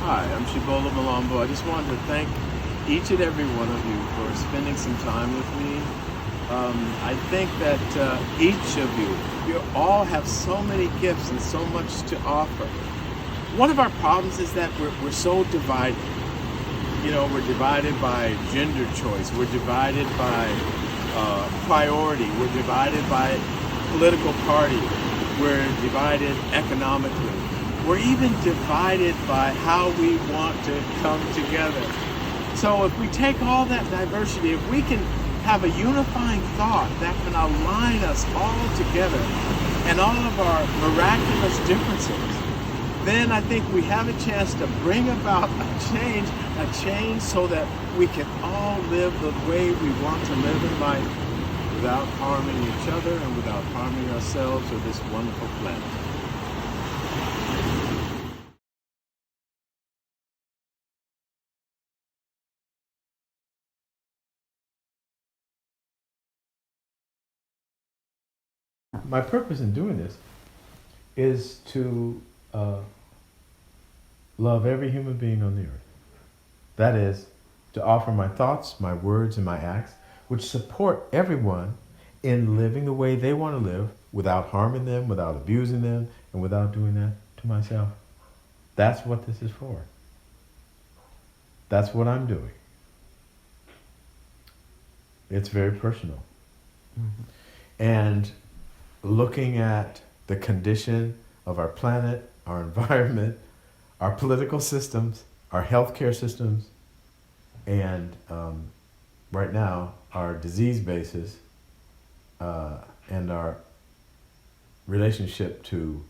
Hi, I'm Shibola Malombo. I just wanted to thank each and every one of you for spending some time with me. I think that each of you all have so many gifts and so much to offer. One of our problems is that we're so divided. You know, we're divided by gender choice. We're divided by priority. We're divided by political party. We're divided economically. We're even divided by how we want to come together. So if we take all that diversity, if we can have a unifying thought that can align us all together and all of our miraculous differences, then I think we have a chance to bring about a change so that we can all live the way we want to live in life without harming each other and without harming ourselves or this wonderful planet. My purpose in doing this is to love every human being on the earth. That is, to offer my thoughts, my words, and my acts, which support everyone in living the way they want to live without harming them, without abusing them, and without doing that to myself. That's what this is for. That's what I'm doing. It's very personal. Mm-hmm. And looking at the condition of our planet, our environment, our political systems, our healthcare systems, and right now our disease basis and our relationship to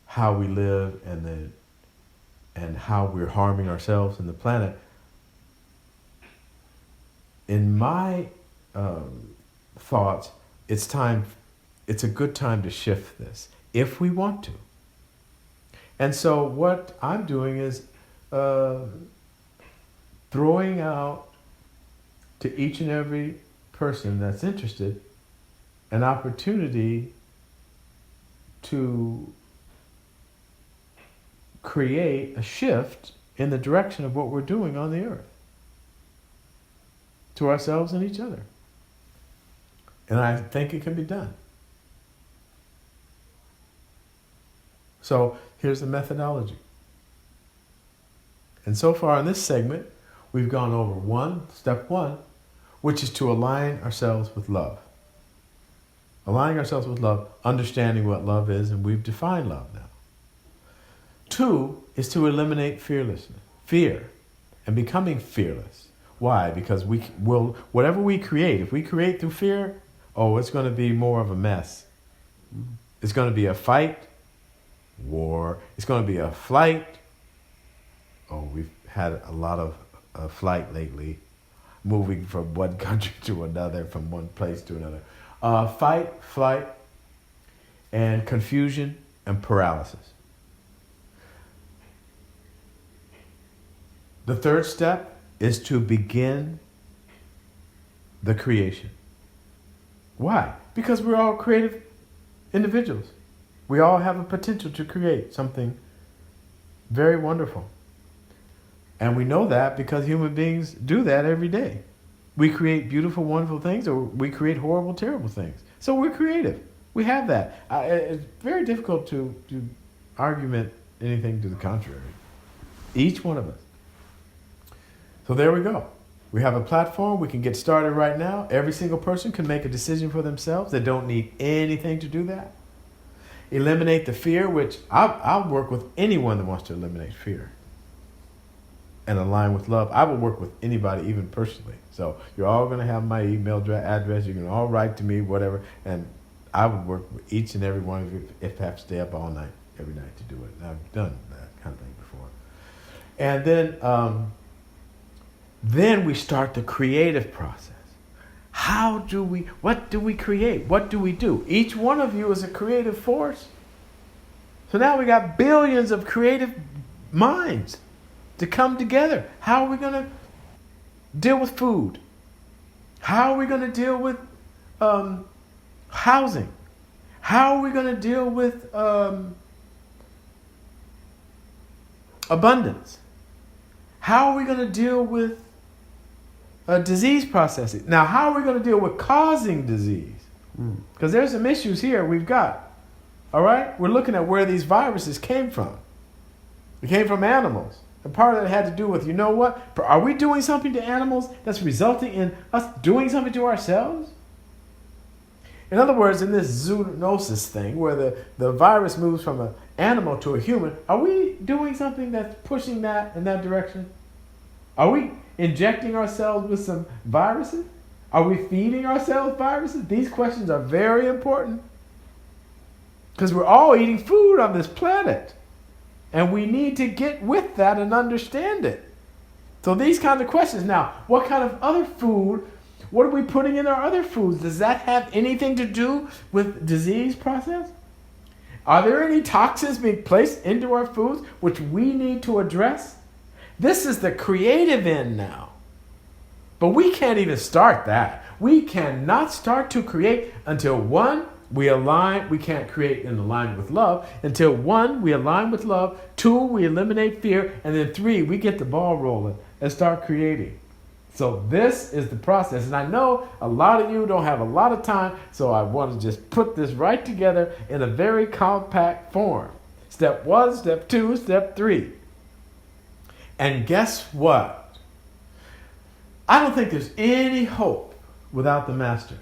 how we live and how we're harming ourselves and the planet. In my thoughts, it's a good time to shift this if we want to. And so what I'm doing is throwing out to each and every person that's interested an opportunity to create a shift in the direction of what we're doing on the earth to ourselves and each other. And I think it can be done. So here's the methodology. And so far in this segment, we've gone over step one, which is to align ourselves with love. Aligning ourselves with love, understanding what love is, and we've defined love now. 2 is to eliminate fear, and becoming fearless. Why? Because whatever we create, if we create through fear, it's going to be more of a mess. It's going to be a fight, war. It's going to be a flight. We've had a lot of flight lately, moving from one country to another, from one place to another. Fight, flight, and confusion and paralysis. The 3rd step is to begin the creation. Why? Because we're all creative individuals. We all have a potential to create something very wonderful. And we know that because human beings do that every day. We create beautiful, wonderful things, or we create horrible, terrible things. So we're creative. We have that. It's very difficult to argument anything to the contrary. Each one of us. So there we go. We have a platform. We can get started right now. Every single person can make a decision for themselves. They don't need anything to do that. Eliminate the fear, which I'll work with anyone that wants to eliminate fear and align with love. I will work with anybody, even personally. So you're all going to have my email address. You can all write to me, whatever. And I would work with each and every one of you if I have to stay up all night, every night to do it. And I've done that kind of thing before. And then we start the creative process. What do we create? What do we do? Each one of you is a creative force. So now we got billions of creative minds to come together. How are we going to deal with food? How are we going to deal with housing? How are we going to deal with abundance? How are we going to deal with disease processing? Now, how are we going to deal with causing disease? Because there's some issues here we've got. All right? We're looking at where these viruses came from. They came from animals. And part of it had to do with, you know what? Are we doing something to animals that's resulting in us doing something to ourselves? In other words, in this zoonosis thing, where the virus moves from an animal to a human, are we doing something that's pushing that in that direction? Are we injecting ourselves with some viruses? Are we feeding ourselves viruses? These questions are very important. Because we're all eating food on this planet. And we need to get with that and understand it. So these kinds of questions. Now, what kind of other food, what are we putting in our other foods? Does that have anything to do with disease process? Are there any toxins being placed into our foods which we need to address? This is the creative end now. But we can't even start that. We cannot start to create until one, we align. We can't create in alignment with love until one, we align with love. Two, we eliminate fear. And then three, we get the ball rolling and start creating. So this is the process. And I know a lot of you don't have a lot of time, so I want to just put this right together in a very compact form. Step 1, step 2, step 3. And guess what? I don't think there's any hope without the masters.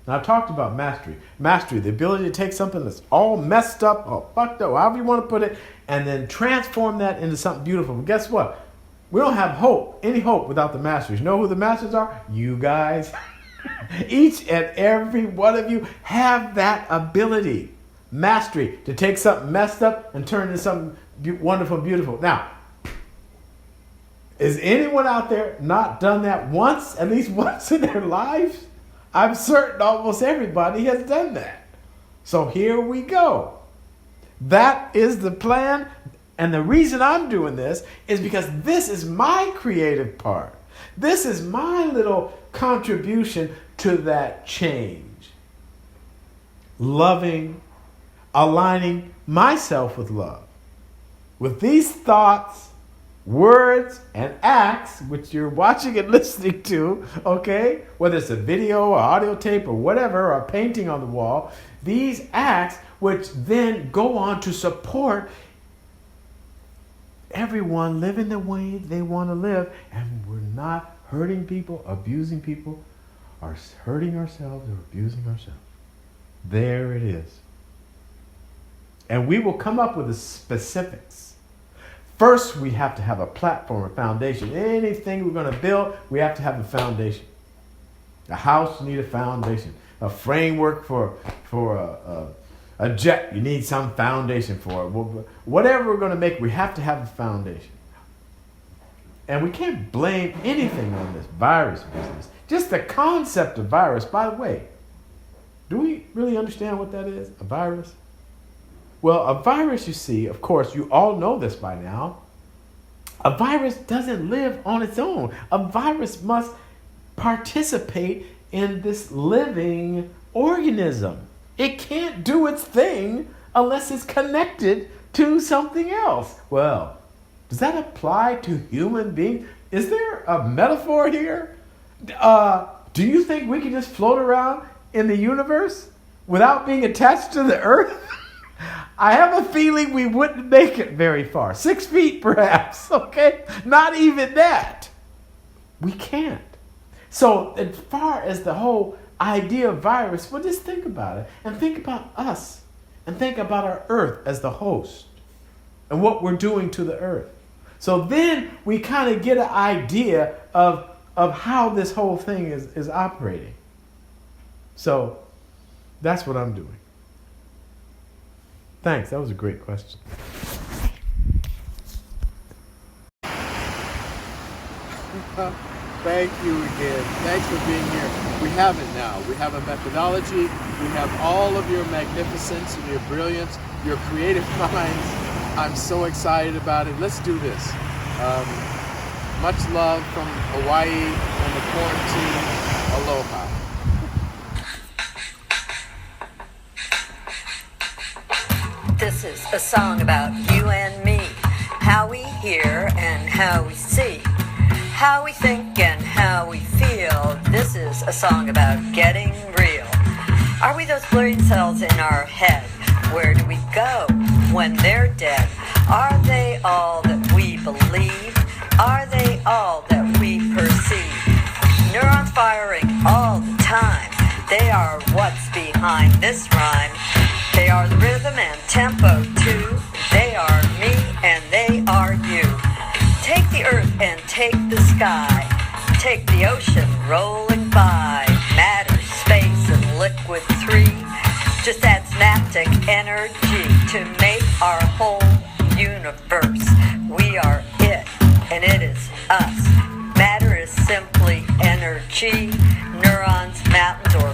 Now, I've talked about mastery. Mastery, the ability to take something that's all messed up or fucked up, however you want to put it, and then transform that into something beautiful. But guess what? We don't have hope, any hope without the masters. You know who the masters are? You guys. Each and every one of you have that ability, mastery, to take something messed up and turn it into something wonderful and beautiful. Now, is anyone out there not done that once, at least once in their lives? I'm certain almost everybody has done that. So here we go. That is the plan. And the reason I'm doing this is because this is my creative part. This is my little contribution to that change. Loving, aligning myself with love. With these thoughts, words, and acts, which you're watching and listening to, okay? Whether it's a video or audio tape or whatever, or a painting on the wall, these acts, which then go on to support everyone living the way they want to live, and we're not hurting people, abusing people, or hurting ourselves or abusing ourselves. There it is. And we will come up with the specifics. First, we have to have a platform, a foundation. Anything we're going to build, we have to have a foundation. A house, you need a foundation. A framework for a jet, you need some foundation for it. Whatever we're going to make, we have to have a foundation. And we can't blame anything on this virus business. Just the concept of virus, by the way. Do we really understand what that is, a virus? Well, a virus, you see, of course, you all know this by now. A virus doesn't live on its own. A virus must participate in this living organism. It can't do its thing unless it's connected to something else. Well, does that apply to human beings? Is there a metaphor here? Do you think we can just float around in the universe without being attached to the earth? I have a feeling we wouldn't make it very far. 6 feet perhaps, okay? Not even that. We can't. So as far as the whole idea of virus, well, just think about it. And think about us. And think about our earth as the host. And what we're doing to the earth. So then we kind of get an idea of how this whole thing is operating. So that's what I'm doing. Thanks. That was a great question. Thank you again. Thanks for being here. We have it now. We have a methodology. We have all of your magnificence and your brilliance, your creative minds. I'm so excited about it. Let's do this. Much love from Hawaii and the quarantine. Aloha. This is a song about you and me, how we hear and how we see, how we think and how we feel. This is a song about getting real. Are we those blurry cells in our head? Where do we go when they're dead? Are they all that we believe? Are they all that we perceive? Neurons firing all the time. They are what's behind this rhyme. They are the rhythm and tempo too. They are me and they are you. Take the earth and take the sky. Take the ocean rolling by. Matter, space, and liquid three. Just add synaptic energy to make our whole universe. We are it, and it is us. Matter is simply energy. Neurons, mountains, or